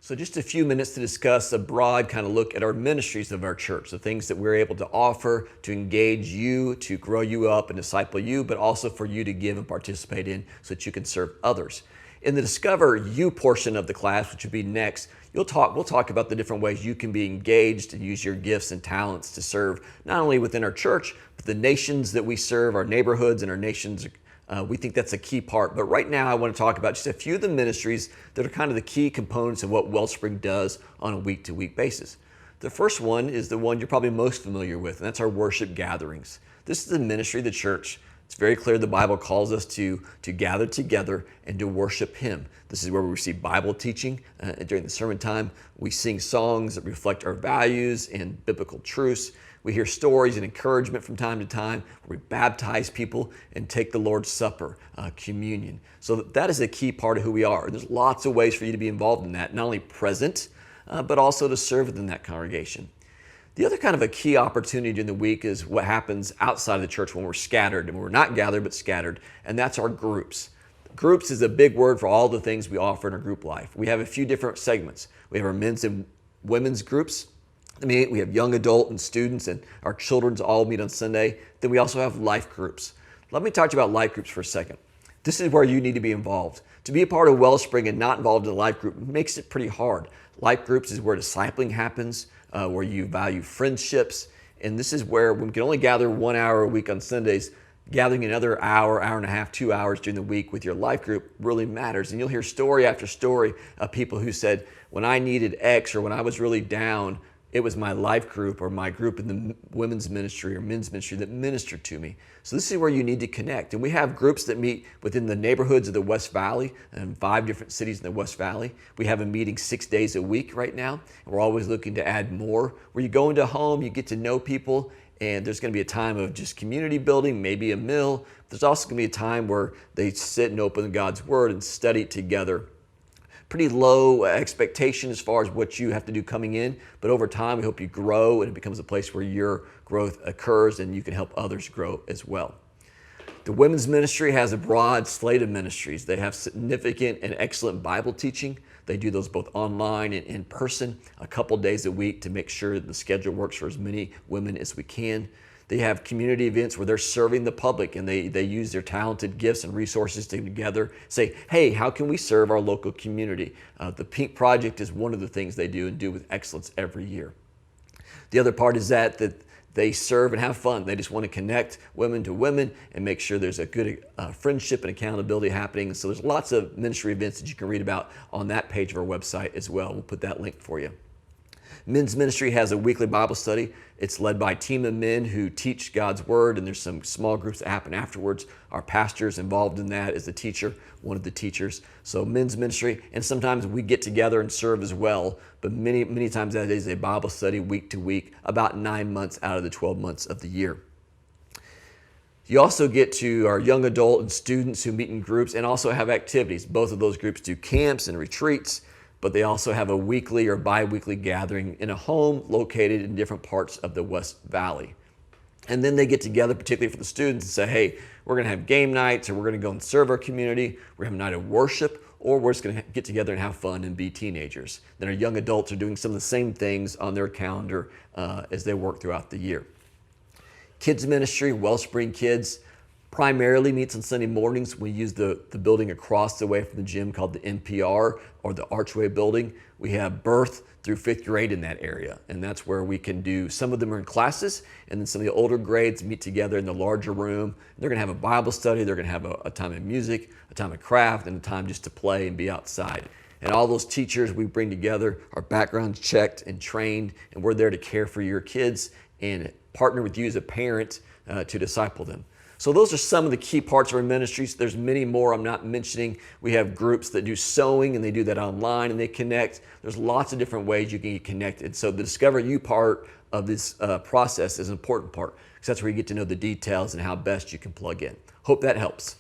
So just a few minutes to discuss a broad kind of look at our ministries of our church, the things that we're able to offer to engage you, to grow you up and disciple you, but also for you to give and participate in so that you can serve others. In the Discover You portion of the class, which will be next, we'll talk about the different ways you can be engaged and use your gifts and talents to serve not only within our church, but the nations that we serve, our neighborhoods and our nations. We think that's a key part. But right now I want to talk about just a few of the ministries that are kind of the key components of what Wellspring does on a week-to-week basis. The first one is the one you're probably most familiar with, and that's our worship gatherings. This is the ministry of the church. It's very clear the Bible calls us to gather together and to worship Him. This is where we receive Bible teaching during the sermon time. We sing songs that reflect our values and biblical truths. We hear stories and encouragement from time to time. We baptize people and take the Lord's Supper, communion. So that is a key part of who we are. There's lots of ways for you to be involved in that, not only present, but also to serve within that congregation. The other kind of a key opportunity during the week is what happens outside of the church when we're scattered, and we're not gathered but scattered, and that's our groups. Groups is a big word for all the things we offer in our group life. We have a few different segments. We have our men's and women's groups. We have young adult and students, and our children's all meet on Sunday. Then we also have life groups. Let me talk to you about life groups for a second. This is where you need to be involved. To be a part of Wellspring and not involved in a life group makes it pretty hard. Life groups is where discipling happens, where you value friendships, and this is where we can only gather 1 hour a week on Sundays. Gathering another hour, hour and a half, 2 hours during the week with your life group really matters. And you'll hear story after story of people who said, when I needed X or when I was really down, it was my life group or my group in the women's ministry or men's ministry that ministered to me. So this is where you need to connect. And we have groups that meet within the neighborhoods of the West Valley and 5 different cities in the West Valley. We have a meeting 6 days a week right now. And we're always looking to add more. Where you go into a home, you get to know people, and there's going to be a time of just community building, maybe a meal. There's also going to be a time where they sit and open God's Word and study together. Pretty low expectation as far as what you have to do coming in, but over time we hope you grow and it becomes a place where your growth occurs and you can help others grow as well. The women's ministry has a broad slate of ministries. They have significant and excellent Bible teaching. They do those both online and in person a couple days a week to make sure that the schedule works for as many women as we can. They have community events where they're serving the public and they use their talented gifts and resources to together say, hey, how can we serve our local community? The Pink Project is one of the things they do and do with excellence every year. The other part is that they serve and have fun. They just want to connect women to women and make sure there's a good friendship and accountability happening. And so there's lots of ministry events that you can read about on that page of our website as well. We'll put that link for you. Men's ministry has a weekly Bible study. It's led by a team of men who teach God's Word, and there's some small groups that happen afterwards. Our pastor is involved in that as the teacher, one of the teachers. So men's ministry, and sometimes we get together and serve as well, but many times that is a Bible study week to week, about 9 months out of the 12 months of the year. You also get to our young adult and students who meet in groups and also have activities. Both of those groups do camps and retreats, but they also have a weekly or bi-weekly gathering in a home located in different parts of the West Valley. And then they get together, particularly for the students, and say, hey, we're going to have game nights, or we're going to go and serve our community. We're going to have a night of worship, or we're just going to get together and have fun and be teenagers. Then our young adults are doing some of the same things on their calendar as they work throughout the year. Kids ministry, Wellspring Kids, primarily meets on Sunday mornings. We use the building across the way from the gym called the NPR, or the Archway building. We have birth through 5th grade in that area, and that's where we can do, some of them are in classes, and then some of the older grades meet together in the larger room. They're going to have a Bible study, they're going to have a time of music, a time of craft, and a time just to play and be outside. And all those teachers we bring together are background checked and trained, and we're there to care for your kids and partner with you as a parent to disciple them. So those are some of the key parts of our ministries. There's many more I'm not mentioning. We have groups that do sewing, and they do that online, and they connect. There's lots of different ways you can get connected. So the Discover You part of this process is an important part, because that's where you get to know the details and how best you can plug in. Hope that helps.